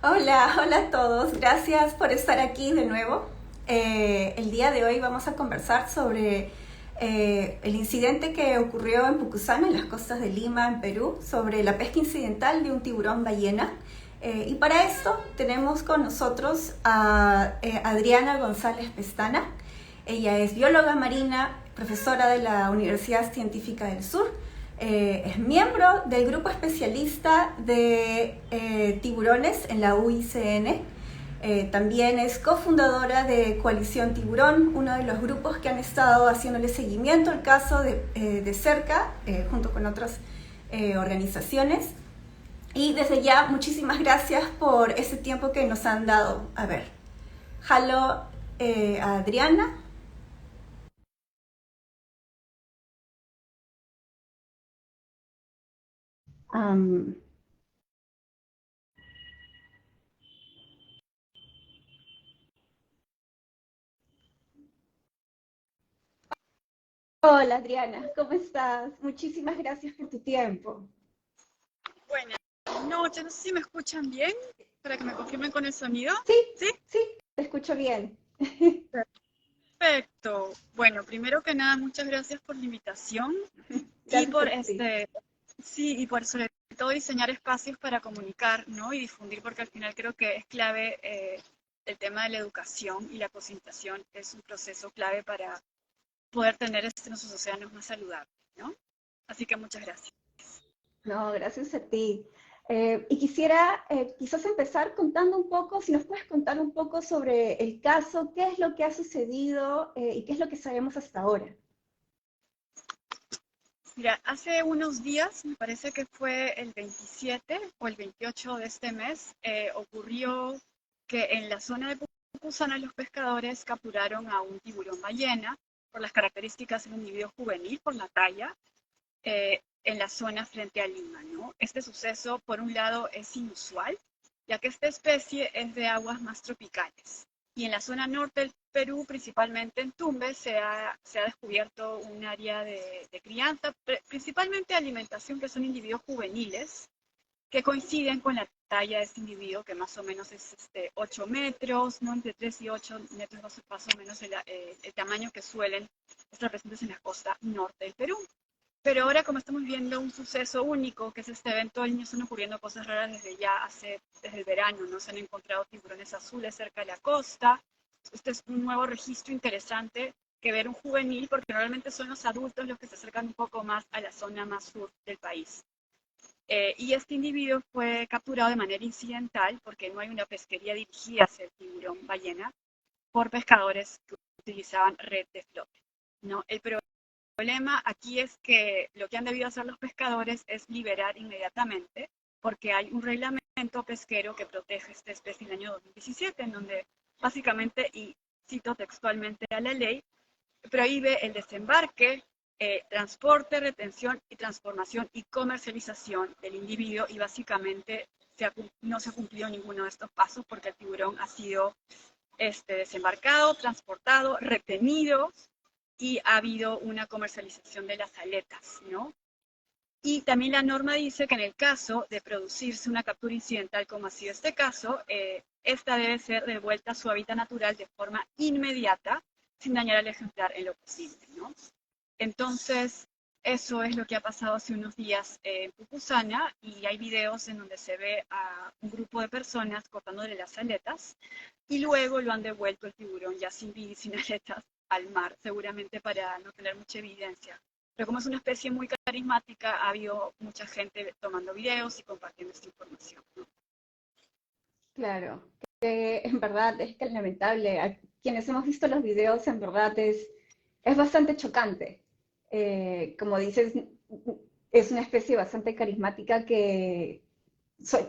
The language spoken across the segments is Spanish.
Hola, hola a todos. Gracias por estar aquí de nuevo. El día de hoy vamos a conversar sobre el incidente que ocurrió en Pucusana, en las costas de Lima, en Perú, sobre la pesca incidental de un tiburón ballena. Y para esto tenemos con nosotros a Adriana González Pestana. Ella es bióloga marina, profesora de la Universidad Científica del Sur. Es miembro del grupo especialista de tiburones en la UICN. También es cofundadora de Coalición Tiburón, uno de los grupos que han estado haciéndole seguimiento al caso de cerca, junto con otras organizaciones. Y desde ya, muchísimas gracias por ese tiempo que nos han dado. A ver, jalo a Adriana. Um, Hola Adriana, ¿cómo estás? Muchísimas gracias por tu tiempo. Buenas noches, no sé si me escuchan bien, para que me confirmen con el sonido. Sí, ¿Sí? sí, te escucho bien. Perfecto. Bueno, primero que nada, muchas gracias por la invitación y Gracias a por ti. sí, y por sobre todo diseñar espacios para comunicar, ¿no? Y difundir, porque al final creo que es clave el tema de la educación y la concientización es un proceso clave para poder tener nuestros océanos más saludables, ¿no? Así que muchas gracias. No, gracias a ti. Y quisiera quizás empezar contando un poco, si nos puedes contar un poco sobre el caso, qué es lo que ha sucedido y qué es lo que sabemos hasta ahora. Mira, hace unos días, me parece que fue el 27 o el 28 de este mes, ocurrió que en la zona de Pucusana los pescadores capturaron a un tiburón ballena por las características del individuo juvenil, por la talla, en la zona frente a Lima, ¿no? Este suceso, por un lado, es inusual, ya que esta especie es de aguas más tropicales. Y en la zona norte del Perú, principalmente en Tumbes, se ha descubierto un área de crianza, principalmente de alimentación, que son individuos juveniles, que coinciden con la talla de este individuo, que más o menos es 8 metros, ¿no? Entre 3 y 8 metros más o menos el tamaño que suelen estar presentes en la costa norte del Perú. Pero ahora, como estamos viendo un suceso único, que es este evento del niño, están ocurriendo cosas raras desde el verano, ¿no? Se han encontrado tiburones azules cerca de la costa. Este es un nuevo registro interesante que ver un juvenil, porque normalmente son los adultos los que se acercan un poco más a la zona más sur del país. Y este individuo fue capturado de manera incidental, porque no hay una pesquería dirigida hacia el tiburón ballena, por pescadores que utilizaban red de flote, ¿no? El problema aquí es que lo que han debido hacer los pescadores es liberar inmediatamente, porque hay un reglamento pesquero que protege esta especie en el año 2017, en donde básicamente, y cito textualmente a la ley, prohíbe el desembarque, transporte, retención y transformación y comercialización del individuo, y básicamente no se ha cumplido ninguno de estos pasos porque el tiburón ha sido desembarcado, transportado, retenido, y ha habido una comercialización de las aletas, ¿no? Y también la norma dice que en el caso de producirse una captura incidental, como ha sido este caso, esta debe ser devuelta a su hábitat natural de forma inmediata, sin dañar al ejemplar en lo posible, ¿no? Entonces, eso es lo que ha pasado hace unos días en Pucusana, y hay videos en donde se ve a un grupo de personas cortándole las aletas y luego lo han devuelto el tiburón ya sin vida y sin aletas al mar, seguramente para no tener mucha evidencia. Pero como es una especie muy carismática, ha habido mucha gente tomando videos y compartiendo esta información, ¿no? Claro, que en verdad es que es lamentable. A quienes hemos visto los videos, en verdad es bastante chocante. Como dices, es una especie bastante carismática que,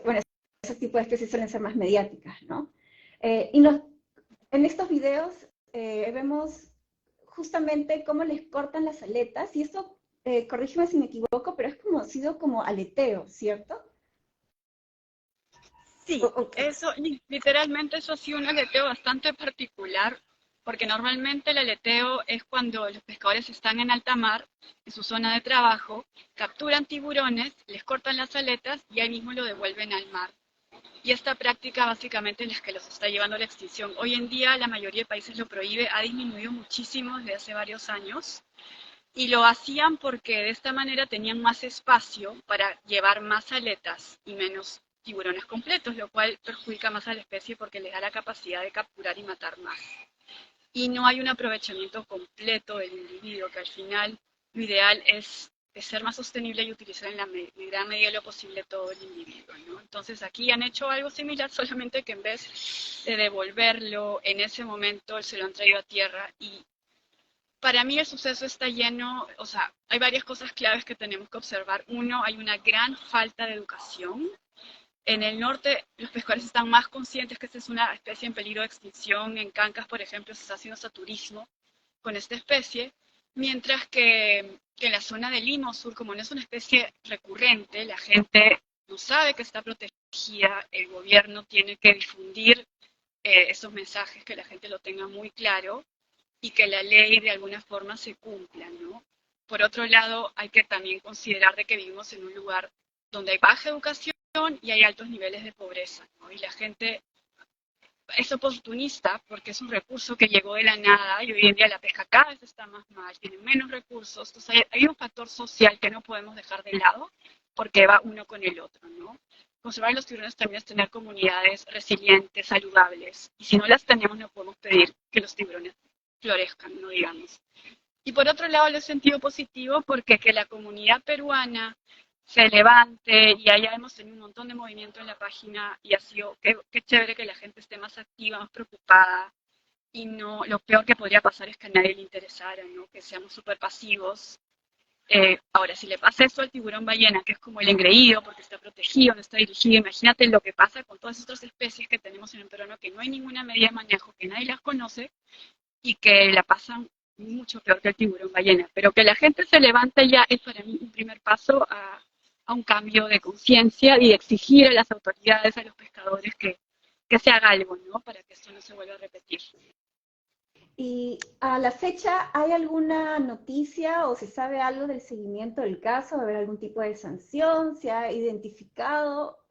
bueno, ese tipo de especies suelen ser más mediáticas, ¿no? Y en estos videos vemos justamente cómo les cortan las aletas, y esto, corrígeme si me equivoco, pero es conocido como aleteo, ¿cierto? Sí, eso, literalmente eso ha sido un aleteo bastante particular, porque normalmente el aleteo es cuando los pescadores están en alta mar, en su zona de trabajo, capturan tiburones, les cortan las aletas y ahí mismo lo devuelven al mar. Y esta práctica básicamente es la que los está llevando a la extinción. Hoy en día la mayoría de países lo prohíbe, ha disminuido muchísimo desde hace varios años. Y lo hacían porque de esta manera tenían más espacio para llevar más aletas y menos tiburones completos, lo cual perjudica más a la especie porque les da la capacidad de capturar y matar más. Y no hay un aprovechamiento completo del individuo, que al final lo ideal es ser más sostenible y utilizar en la gran medida de lo posible todo el individuo, ¿no? Entonces aquí han hecho algo similar, solamente que en vez de devolverlo en ese momento, se lo han traído a tierra. Y para mí el suceso está lleno, o sea, hay varias cosas claves que tenemos que observar. Uno, hay una gran falta de educación. En el norte, los pescadores están más conscientes que esta es una especie en peligro de extinción. En Cancas, por ejemplo, se está haciendo hasta turismo con esta especie, mientras que en la zona de Lima Sur, como no es una especie recurrente, la gente no sabe que está protegida, el gobierno tiene que difundir esos mensajes, que la gente lo tenga muy claro y que la ley de alguna forma se cumpla, ¿no? Por otro lado, hay que también considerar de que vivimos en un lugar donde hay baja educación y hay altos niveles de pobreza, ¿no? Y la gente es oportunista porque es un recurso que llegó de la nada y hoy en día la pesca cada vez está más mal, tiene menos recursos. Entonces hay un factor social que no podemos dejar de lado porque va uno con el otro, ¿no? Conservar los tiburones también es tener comunidades resilientes, saludables. Y si no las tenemos, no podemos pedir que los tiburones florezcan, no digamos. Y por otro lado, lo he sentido positivo porque que la comunidad peruana se levante y allá hemos tenido un montón de movimiento en la página y ha sido, qué chévere que la gente esté más activa, más preocupada y no, lo peor que podría pasar es que a nadie le interesara, ¿no? Que seamos súper pasivos. Ahora, si le pasa eso al tiburón ballena, que es como el engreído porque está protegido, no está dirigido, imagínate lo que pasa con todas otras especies que tenemos en el Perú, que no hay ninguna medida de manejo, que nadie las conoce y que la pasan mucho peor que el tiburón ballena. Pero que la gente se levante ya es para mí un primer paso a un cambio de conciencia y exigir a las autoridades, a los pescadores que se haga algo, ¿no? Para que esto no se vuelva a repetir. Y a la fecha, ¿hay alguna noticia o se sabe algo del seguimiento del caso? ¿Va a haber algún tipo de sanción? ¿Se ha identificado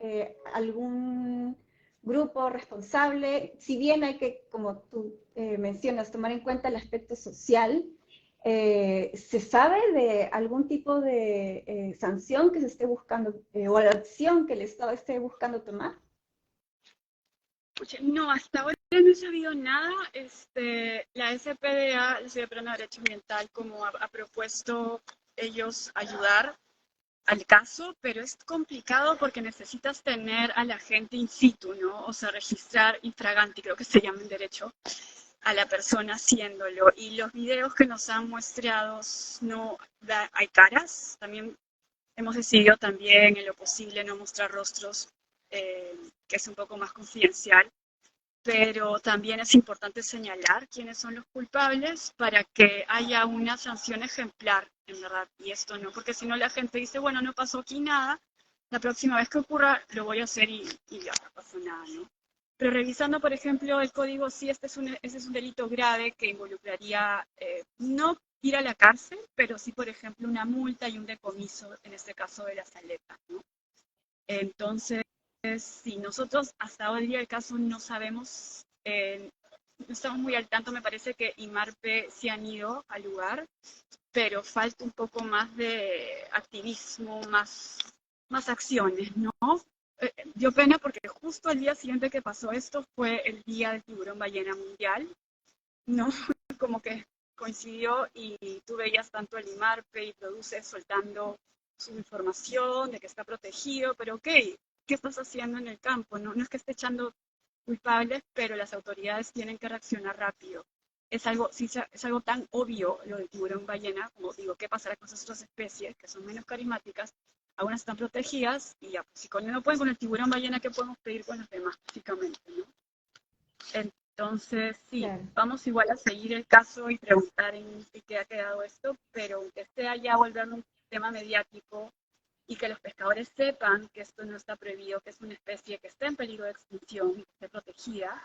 algún grupo responsable? Si bien hay que, como tú mencionas, tomar en cuenta el aspecto social, ¿se sabe de algún tipo de sanción que se esté buscando o la acción que el Estado esté buscando tomar? No, hasta ahora no he sabido nada. La SPDA, la Sociedad Peruana de Derecho Ambiental, como ha propuesto ellos ayudar al caso, pero es complicado porque necesitas tener a la gente in situ, ¿no? O sea, registrar infraganti, creo que se llama en derecho, a la persona haciéndolo. Y los videos que nos han mostrado no hay caras. También hemos decidido también en lo posible no mostrar rostros, que es un poco más confidencial, pero también es importante señalar quiénes son los culpables para que haya una sanción ejemplar, en verdad, y esto no, porque si no la gente dice, bueno, no pasó aquí nada, la próxima vez que ocurra lo voy a hacer y ya no pasó nada, ¿no? Pero revisando, por ejemplo, el código, sí, este es un delito grave que involucraría no ir a la cárcel, pero sí, por ejemplo, una multa y un decomiso, en este caso de las aletas, ¿no? Entonces, si nosotros hasta hoy día el caso no sabemos, no estamos muy al tanto, me parece que IMARPE sí han ido al lugar, pero falta un poco más de activismo, más acciones, ¿no? Dio pena porque justo el día siguiente que pasó esto fue el día del tiburón ballena mundial, ¿no? Como que coincidió y tú veías tanto el IMARPE y Produce soltando su información de que está protegido, pero ok, ¿qué estás haciendo en el campo? No es que esté echando culpables, pero las autoridades tienen que reaccionar rápido. Es algo tan obvio lo del tiburón ballena, como digo, ¿qué pasará con esas otras especies que son menos carismáticas? Algunas están protegidas y ya, pues, si no pueden con el tiburón ballena, ¿qué podemos pedir con los demás, básicamente, ¿no? Entonces, sí, Claro. vamos igual a seguir el caso y preguntar en qué ha quedado esto, pero aunque sea ya volverlo un tema mediático y que los pescadores sepan que esto no está prohibido, que es una especie que está en peligro de extinción, que esté protegida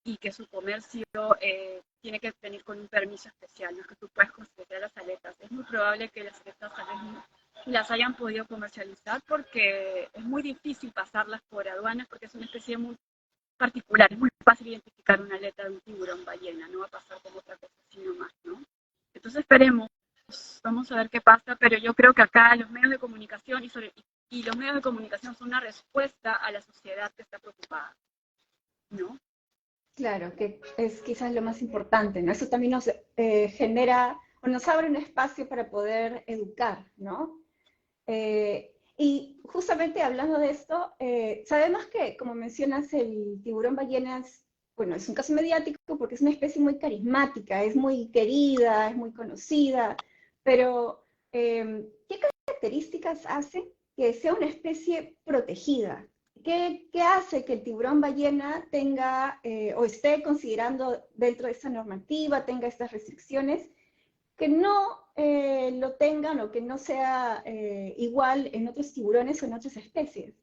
y que su comercio tiene que venir con un permiso especial, no es que tú puedas considerar las aletas. Es muy probable que las aletas las hayan podido comercializar, porque es muy difícil pasarlas por aduanas, porque es una especie muy particular, es muy fácil identificar una aleta de un tiburón ballena, no va a pasar como otra cosa sino más, ¿no? Entonces esperemos, vamos a ver qué pasa, pero yo creo que acá los medios de comunicación y los medios de comunicación son una respuesta a la sociedad que está preocupada, ¿no? Claro, que es quizás lo más importante, ¿no? Eso también nos genera o nos abre un espacio para poder educar, ¿no? Y justamente hablando de esto, sabemos que, como mencionas, el tiburón ballena es, bueno, es un caso mediático porque es una especie muy carismática, es muy querida, es muy conocida, pero ¿qué características hacen que sea una especie protegida? ¿Qué hace que el tiburón ballena tenga o esté considerando dentro de esa normativa, tenga estas restricciones? Que no lo tengan o que no sea igual en otros tiburones o en otras especies.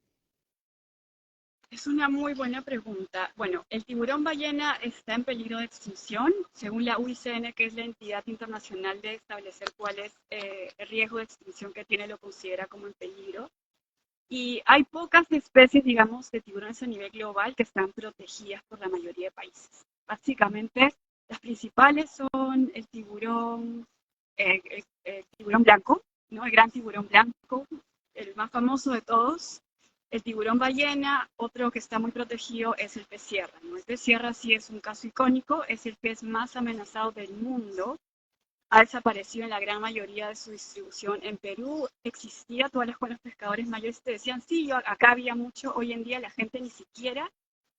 Es una muy buena pregunta. Bueno, el tiburón ballena está en peligro de extinción, según la UICN, que es la entidad internacional de establecer cuál es el riesgo de extinción que tiene, lo considera como en peligro. Y hay pocas especies, digamos, de tiburones a nivel global que están protegidas por la mayoría de países. Básicamente, las principales son el tiburón blanco, ¿no? El gran tiburón blanco, el más famoso de todos. El tiburón ballena, otro que está muy protegido es el pez sierra, ¿no? El pez sierra sí es un caso icónico, es el pez más amenazado del mundo, ha desaparecido en la gran mayoría de su distribución. En Perú existía, todas las cuales los pescadores mayores te decían, sí, acá había mucho, hoy en día la gente ni siquiera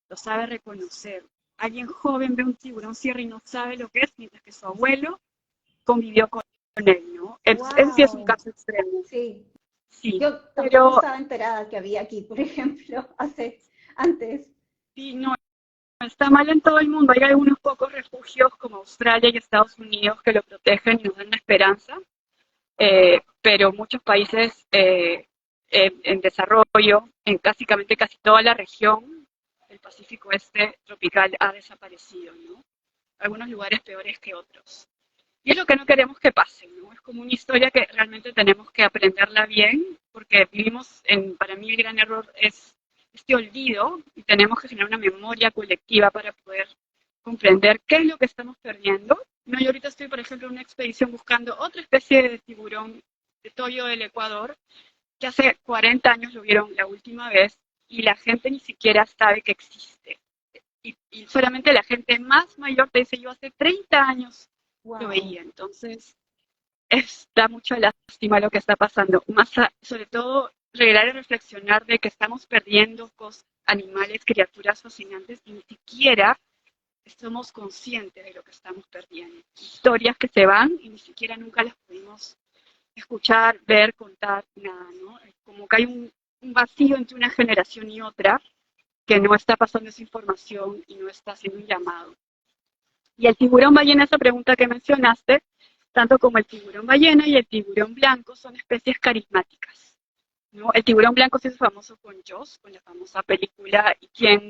lo sabe reconocer. Alguien joven ve un tiburón sierra y no sabe lo que es, mientras que su abuelo convivió con él, ¿no? Ese sí es un ¡Wow! caso extremo, Sí, sí, yo tampoco pero estaba enterada que había aquí, por ejemplo, antes. sí, no está mal en todo el mundo. Hay algunos pocos refugios como Australia y Estados Unidos que lo protegen y nos dan la esperanza, pero muchos países en desarrollo, en básicamente casi toda la región del Pacífico Este tropical ha desaparecido, ¿no? Algunos lugares peores que otros. Y es lo que no queremos que pase, ¿no? Es como una historia que realmente tenemos que aprenderla bien, porque para mí el gran error es este olvido y tenemos que generar una memoria colectiva para poder comprender qué es lo que estamos perdiendo. No, yo ahorita estoy, por ejemplo, en una expedición buscando otra especie de tiburón de toyo del Ecuador, que hace 40 años lo vieron la última vez y la gente ni siquiera sabe que existe. Y solamente la gente más mayor te dice, yo hace 30 años lo ¡Wow! veía. Entonces, da mucha lástima lo que está pasando. Sobre todo, regresar y reflexionar de que estamos perdiendo cosas, animales, criaturas fascinantes y ni siquiera somos conscientes de lo que estamos perdiendo. Historias que se van y ni siquiera nunca las pudimos escuchar, ver, contar, nada, ¿no? Es como que hay un vacío entre una generación y otra que no está pasando esa información y no está haciendo un llamado. Y el tiburón ballena, esa pregunta que mencionaste, tanto como el tiburón ballena y el tiburón blanco son especies carismáticas, ¿no? El tiburón blanco se hizo famoso con Jaws, con la famosa película, y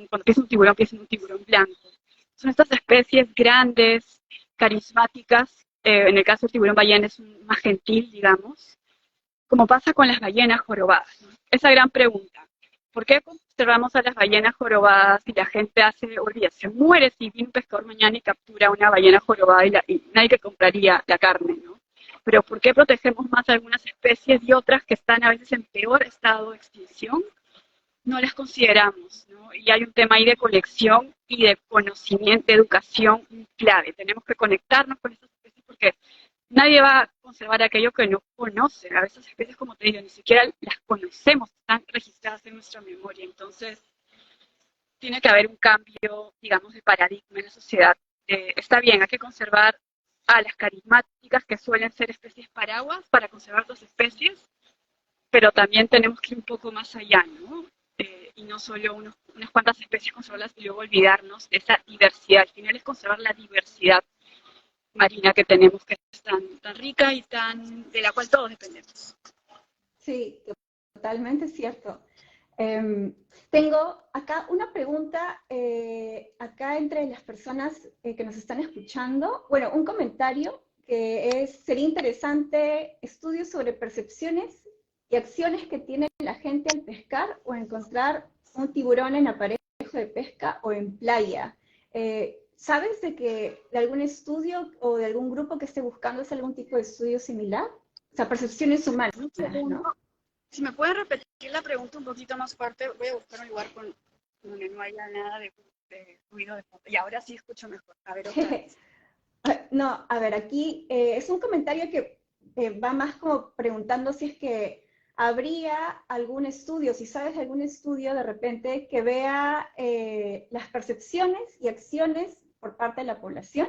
cuando piensa un tiburón, piensa en un tiburón blanco. Son estas especies grandes, carismáticas, en el caso del tiburón ballena es más gentil, digamos, como pasa con las ballenas jorobadas, ¿no? Esa gran pregunta. ¿Por qué observamos a las ballenas jorobadas y la gente se muere si viene un pescador mañana y captura una ballena jorobada y nadie que compraría la carne, ¿no? Pero ¿por qué protegemos más algunas especies y otras que están a veces en peor estado de extinción? No las consideramos, ¿no? Y hay un tema ahí de conexión y de conocimiento, de educación clave. Tenemos que conectarnos con estas especies porque nadie va a conservar aquello que no conoce. A veces especies, como te digo, ni siquiera las conocemos, están registradas en nuestra memoria. Entonces, tiene que haber un cambio, digamos, de paradigma en la sociedad. Está bien, hay que conservar a las carismáticas, que suelen ser especies paraguas, para conservar dos especies, pero también tenemos que ir un poco más allá, ¿no? Y no solo unas cuantas especies conservarlas y luego olvidarnos de esa diversidad. Al final es conservar la diversidad marina que tenemos, que es tan rica y de la cual todos dependemos. Sí, totalmente cierto. Tengo acá una pregunta, acá entre las personas que nos están escuchando. Bueno, un comentario que sería interesante estudios sobre percepciones y acciones que tiene la gente al pescar o encontrar un tiburón en aparejo de pesca o en playa. ¿Sabes de algún estudio o de algún grupo que esté buscando hacer algún tipo de estudio similar? O sea, percepciones humanas, Un segundo. ¿no? Si me pueden repetir la pregunta un poquito más fuerte, voy a buscar un lugar donde no haya nada de ruido de fondo. Y ahora sí escucho mejor. A ver, otra vez. No, a ver, aquí es un comentario que va más como preguntando si es que habría algún estudio, si sabes de algún estudio de repente que vea las percepciones y acciones por parte de la población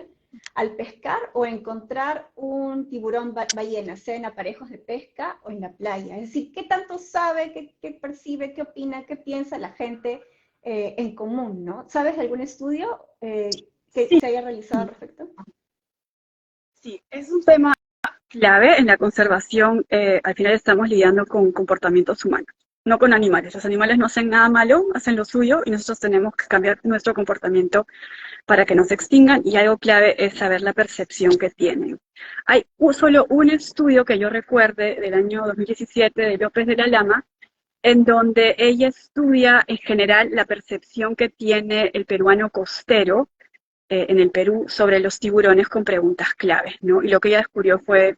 al pescar o encontrar un tiburón ballena, sea en aparejos de pesca o en la playa. Es decir, ¿qué tanto sabe, qué percibe, qué opina, qué piensa la gente en común, ¿no? ¿Sabes de algún estudio que Sí, se haya realizado al respecto? sí, es un tema clave en la conservación. Al final estamos lidiando con comportamientos humanos, no con animales. Los animales no hacen nada malo, hacen lo suyo y nosotros tenemos que cambiar nuestro comportamiento para que no se extingan, y algo clave es saber la percepción que tienen. Hay solo un estudio que yo recuerde del año 2017 de López de la Lama, en donde ella estudia en general la percepción que tiene el peruano costero en el Perú sobre los tiburones con preguntas claves, ¿no? Y lo que ella descubrió fue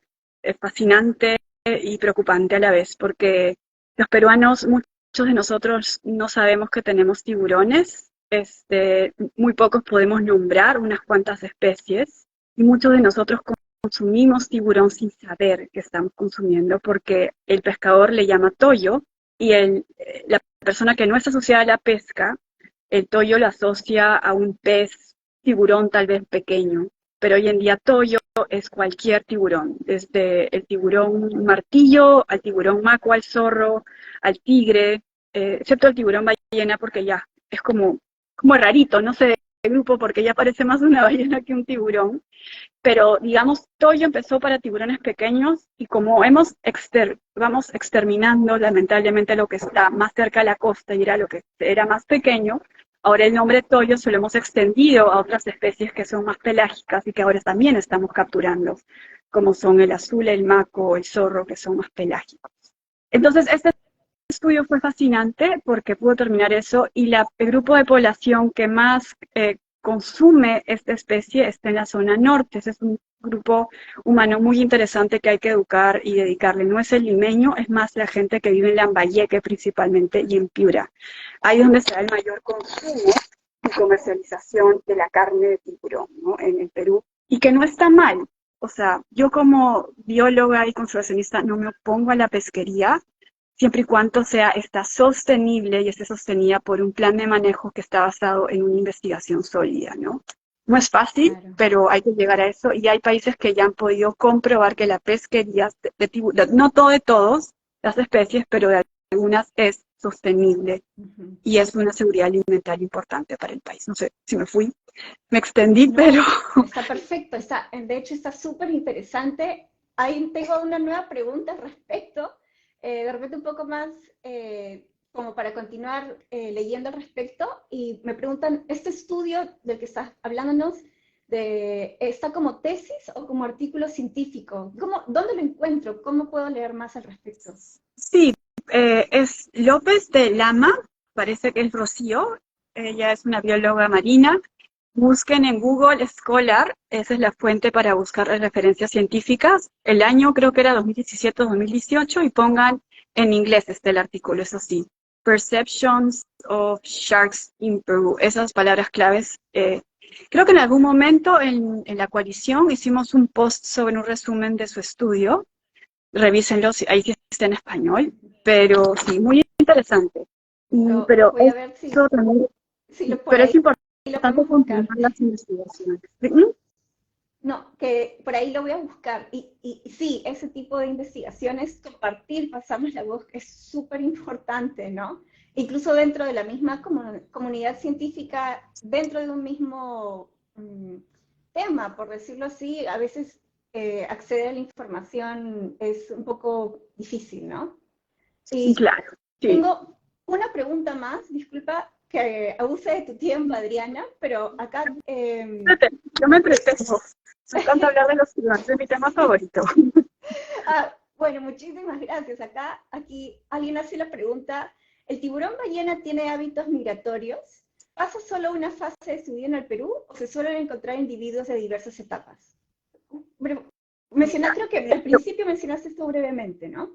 fascinante y preocupante a la vez, porque los peruanos, muchos de nosotros no sabemos que tenemos tiburones, muy pocos podemos nombrar unas cuantas especies, y muchos de nosotros consumimos tiburón sin saber que estamos consumiendo, porque el pescador le llama toyo, y la persona que no está asociada a la pesca, el toyo lo asocia a un pez tiburón tal vez pequeño, pero hoy en día toyo es cualquier tiburón, desde el tiburón martillo al tiburón maco, al zorro, al tigre, excepto el tiburón ballena, porque ya es como rarito, no sé, de grupo, porque ya parece más una ballena que un tiburón. Pero digamos, toyo empezó para tiburones pequeños, y como vamos exterminando lamentablemente lo que está más cerca de la costa y era lo que era más pequeño, ahora el nombre toyo se lo hemos extendido a otras especies que son más pelágicas y que ahora también estamos capturando, como son el azul, el maco, el zorro, que son más pelágicos. Entonces, este estudio fue fascinante porque pudo terminar eso, y el grupo de población que más consume esta especie está en la zona norte. Ese es un grupo humano muy interesante que hay que educar y dedicarle. No es el limeño, es más la gente que vive en Lambayeque principalmente y en Piura. Ahí es donde se da el mayor consumo y comercialización de la carne de tiburón, ¿no? En el Perú, y que no está mal. O sea, yo como bióloga y conservacionista no me opongo a la pesquería, siempre y cuando está sostenible y esté sostenida por un plan de manejo que está basado en una investigación sólida, ¿no? No es fácil, Claro. pero hay que llegar a eso, y hay países que ya han podido comprobar que la pesquería de tiburón, no de todas las especies, pero de algunas es sostenible, Uh-huh. y es una seguridad alimentaria importante para el país. No sé si me extendí, No, pero... está perfecto, de hecho está súper interesante. Ahí tengo una nueva pregunta al respecto, de repente un poco más como para continuar leyendo al respecto, y me preguntan, ¿este estudio del que estás hablándonos está como tesis o como artículo científico? ¿Dónde lo encuentro? ¿Cómo puedo leer más al respecto? Sí, es López de Lama, parece que es Rocío, ella es una bióloga marina. Busquen en Google Scholar, esa es la fuente para buscar referencias científicas. El año creo que era 2017 o 2018, y pongan en inglés el artículo, eso sí. Perceptions of Sharks in Peru, esas palabras claves. Creo que en algún momento en la coalición hicimos un post sobre un resumen de su estudio. Revísenlo, ahí sí está en español, pero sí, muy interesante. Pero Voy a ver eso también, si por pero es ahí importante lo podemos continuar buscar. las investigaciones. No, que por ahí lo voy a buscar. Y sí, ese tipo de investigaciones, compartir, pasarnos la voz, es súper importante, ¿no? Incluso dentro de la misma comunidad científica, dentro de un mismo tema, por decirlo así, a veces acceder a la información es un poco difícil, ¿no? Y Claro, sí. tengo una pregunta más, disculpa que abuse de tu tiempo, Adriana, pero acá Yo me entretengo. Me encanta hablar de los tiburones, es mi tema favorito. Bueno, muchísimas gracias. Aquí alguien hace la pregunta, ¿el tiburón ballena tiene hábitos migratorios? ¿Pasa solo una fase de su vida en el Perú o se suelen encontrar individuos de diversas etapas? Mira, Creo que al principio mencionaste esto brevemente, ¿no?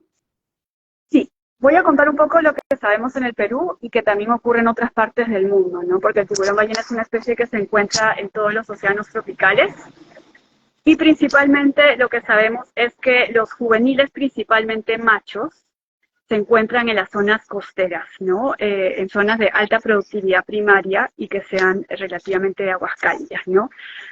sí, voy a contar un poco lo que sabemos en el Perú y que también ocurre en otras partes del mundo, ¿no? Porque el tiburón ballena es una especie que se encuentra en todos los océanos tropicales. Y principalmente lo que sabemos es que los juveniles, principalmente machos, se encuentran en las zonas costeras, ¿no? En zonas de alta productividad primaria y que sean relativamente de aguas cálidas, ¿no?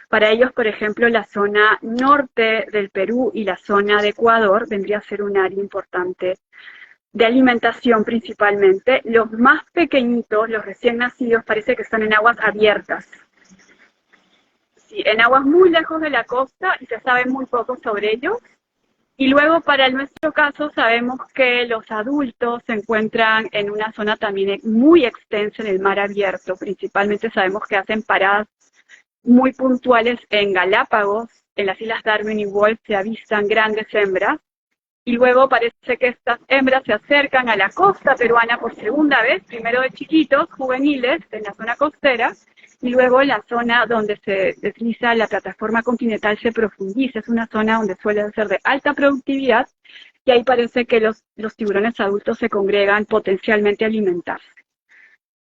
Para ellos, por ejemplo, la zona norte del Perú y la zona de Ecuador vendría a ser un área importante de alimentación principalmente. Los más pequeñitos, los recién nacidos, parece que están en aguas abiertas, sí, en aguas muy lejos de la costa y se sabe muy poco sobre ellos. Y luego para nuestro caso sabemos que los adultos se encuentran en una zona también muy extensa en el mar abierto. Principalmente sabemos que hacen paradas muy puntuales en Galápagos, en las islas Darwin y Wolf se avistan grandes hembras. Y luego parece que estas hembras se acercan a la costa peruana por segunda vez, primero de chiquitos, juveniles, en la zona costera, y luego la zona donde se desliza la plataforma continental se profundiza, es una zona donde suele ser de alta productividad, y ahí parece que los tiburones adultos se congregan potencialmente a alimentarse.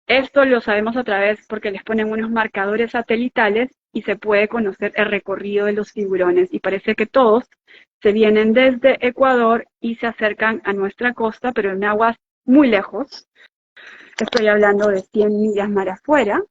Esto lo sabemos a través porque les ponen unos marcadores satelitales y se puede conocer el recorrido de los tiburones, y parece que todos se vienen desde Ecuador y se acercan a nuestra costa, pero en aguas muy lejos. Estoy hablando de 100 millas mar afuera.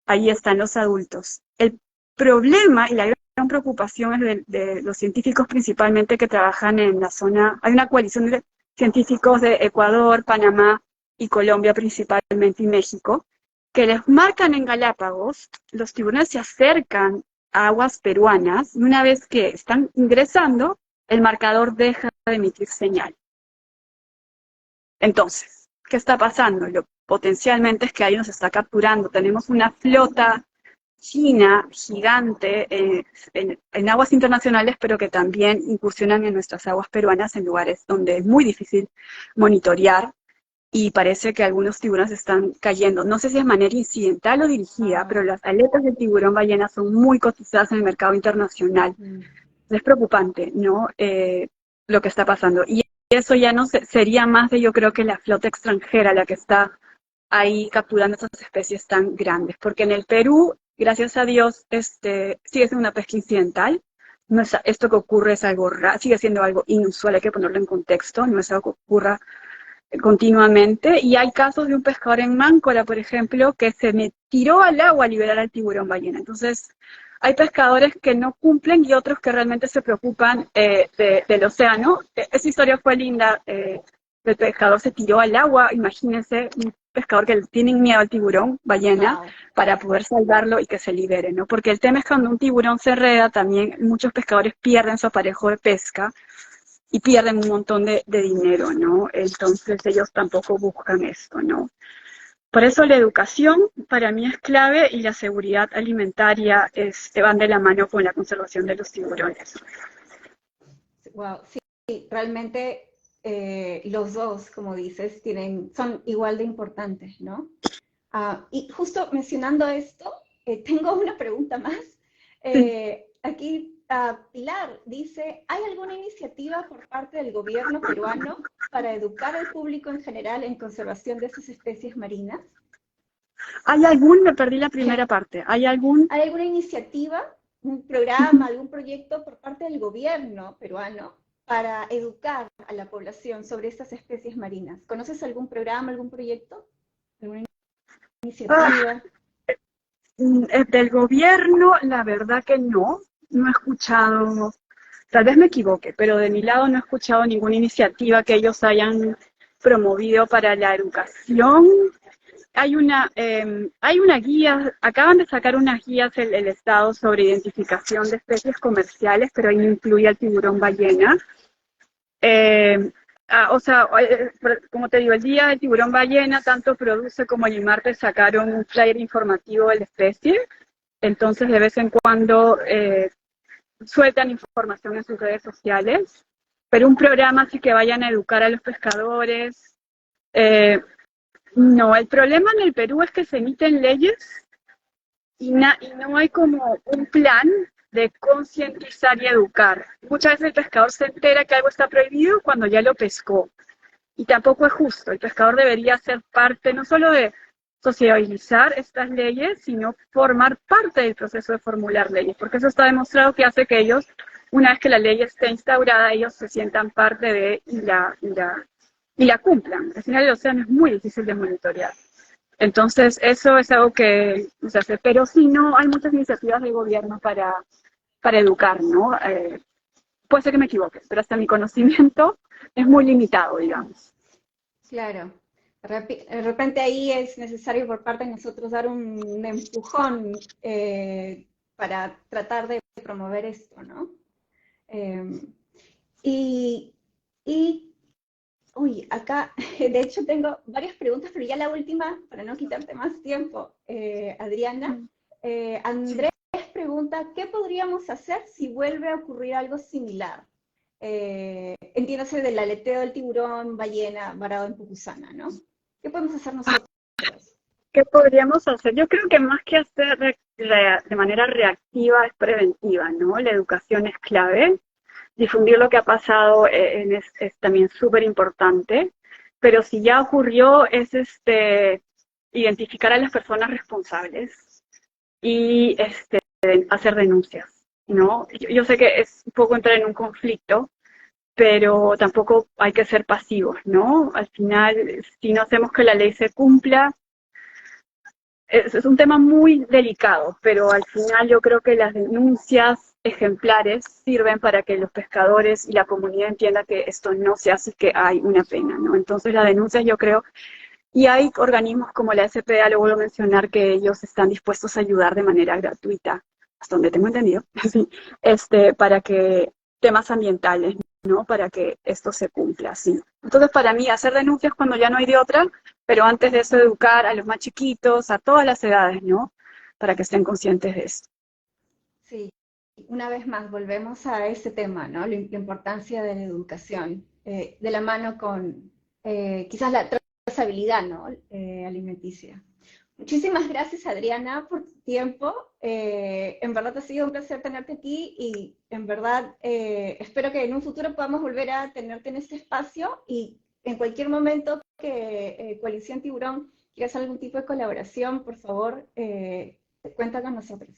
Ahí están los adultos. El problema y la gran preocupación es de los científicos principalmente que trabajan en la zona. Hay una coalición de científicos de Ecuador, Panamá y Colombia principalmente y México, que les marcan en Galápagos, los tiburones se acercan a aguas peruanas y una vez que están ingresando, el marcador deja de emitir señal. Entonces, ¿qué está pasando? Lo potencialmente es que ahí nos está capturando. Tenemos una flota china gigante en aguas internacionales, pero que también incursionan en nuestras aguas peruanas en lugares donde es muy difícil monitorear y parece que algunos tiburones están cayendo. No sé si es de manera incidental o dirigida, pero las aletas del tiburón ballena son muy cotizadas en el mercado internacional. Es preocupante, ¿no? Lo que está pasando. Y eso ya no sería más de, yo creo que la flota extranjera la que está ahí capturando estas especies tan grandes. Porque en el Perú, gracias a Dios, sigue siendo una pesca incidental. No es, esto que ocurre es algo raro, sigue siendo algo inusual, hay que ponerlo en contexto, no es algo que ocurra continuamente. Y hay casos de un pescador en Máncora, por ejemplo, que se tiró al agua a liberar al tiburón ballena. Entonces, hay pescadores que no cumplen y otros que realmente se preocupan del océano. Esa historia fue linda. El pescador se tiró al agua, imagínense, un pescador que le tiene miedo al tiburón ballena, wow, para poder salvarlo y que se libere, ¿no? Porque el tema es que cuando un tiburón se enreda, también muchos pescadores pierden su aparejo de pesca y pierden un montón de dinero, ¿no? Entonces ellos tampoco buscan esto, ¿no? Por eso la educación para mí es clave y la seguridad alimentaria van de la mano con la conservación de los tiburones. Wow, sí, realmente los dos, como dices, son igual de importantes, ¿no? Y justo mencionando esto, tengo una pregunta más. Aquí Pilar dice, ¿hay alguna iniciativa por parte del gobierno peruano para educar al público en general en conservación de esas especies marinas? Me perdí la primera parte. ¿Hay alguna iniciativa, un programa, algún proyecto por parte del gobierno peruano para educar a la población sobre estas especies marinas? ¿Conoces algún programa, algún proyecto? ¿Alguna iniciativa? Del gobierno, la verdad que no he escuchado, tal vez me equivoque, pero de mi lado no he escuchado ninguna iniciativa que ellos hayan promovido para la educación. Hay una guía, acaban de sacar unas guías el Estado sobre identificación de especies comerciales, pero ahí no incluye al tiburón ballena. Como te digo, el día del tiburón ballena, tanto Produce como el IMARTE sacaron un flyer informativo de la especie, entonces de vez en cuando sueltan información en sus redes sociales, pero un programa así que vayan a educar a los pescadores. No, el problema en el Perú es que se emiten leyes y no hay como un plan de concientizar y educar. Muchas veces el pescador se entera que algo está prohibido cuando ya lo pescó. Y tampoco es justo. El pescador debería ser parte no solo de sociabilizar estas leyes, sino formar parte del proceso de formular leyes, porque eso está demostrado que hace que ellos, una vez que la ley esté instaurada, ellos se sientan parte de y la cumplan. Al final el océano es muy difícil de monitorear. Entonces, eso es algo que se hace. Pero sí, no, hay muchas iniciativas del gobierno para educar, ¿no? Puede ser que me equivoque, pero hasta mi conocimiento es muy limitado, digamos. Claro. De repente ahí es necesario por parte de nosotros dar un empujón para tratar de promover esto, ¿no? Y, uy, acá de hecho tengo varias preguntas, pero ya la última, para no quitarte más tiempo, Adriana. Andrés pregunta, ¿qué podríamos hacer si vuelve a ocurrir algo similar? Entiéndase del aleteo del tiburón, ballena, varado en Pucusana, ¿no? ¿Qué podemos hacer nosotros? ¿Qué podríamos hacer? Yo creo que más que hacer de manera reactiva es preventiva, ¿no? La educación es clave. Difundir lo que ha pasado es también súper importante. Pero si ya ocurrió, es identificar a las personas responsables y hacer denuncias, ¿no? Yo sé que es un poco entrar en un conflicto, pero tampoco hay que ser pasivos, ¿no? Al final, si no hacemos que la ley se cumpla, es un tema muy delicado, pero al final yo creo que las denuncias ejemplares sirven para que los pescadores y la comunidad entienda que esto no se hace y que hay una pena, ¿no? Entonces las denuncias yo creo, y hay organismos como la SPA, lo vuelvo a mencionar, que ellos están dispuestos a ayudar de manera gratuita, hasta donde tengo entendido, ¿sí? Para que temas ambientales, ¿no? Para que esto se cumpla, sí. Entonces, para mí, hacer denuncias cuando ya no hay de otra, pero antes de eso, educar a los más chiquitos, a todas las edades, ¿no? Para que estén conscientes de esto. Sí, una vez más, volvemos a ese tema, ¿no? La importancia de la educación, de la mano con quizás la trazabilidad, ¿no? Alimenticia. Muchísimas gracias, Adriana, por tu tiempo. En verdad ha sido un placer tenerte aquí y en verdad espero que en un futuro podamos volver a tenerte en este espacio y en cualquier momento que Coalición Tiburón quiera hacer algún tipo de colaboración, por favor, cuenta con nosotros.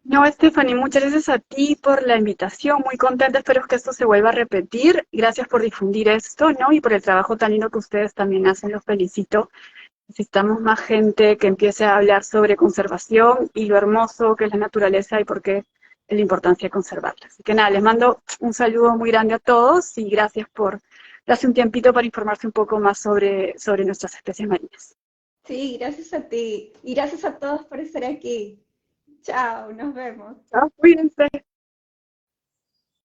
No, Stephanie, muchas gracias a ti por la invitación, muy contenta, espero que esto se vuelva a repetir. Gracias por difundir esto, ¿no? Y por el trabajo tan lindo que ustedes también hacen, los felicito. Necesitamos más gente que empiece a hablar sobre conservación y lo hermoso que es la naturaleza y por qué es la importancia de conservarla. Así que nada, les mando un saludo muy grande a todos y gracias por darse un tiempito para informarse un poco más sobre nuestras especies marinas. Sí, gracias a ti y gracias a todos por estar aquí. Chao, nos vemos. Chao, cuídense.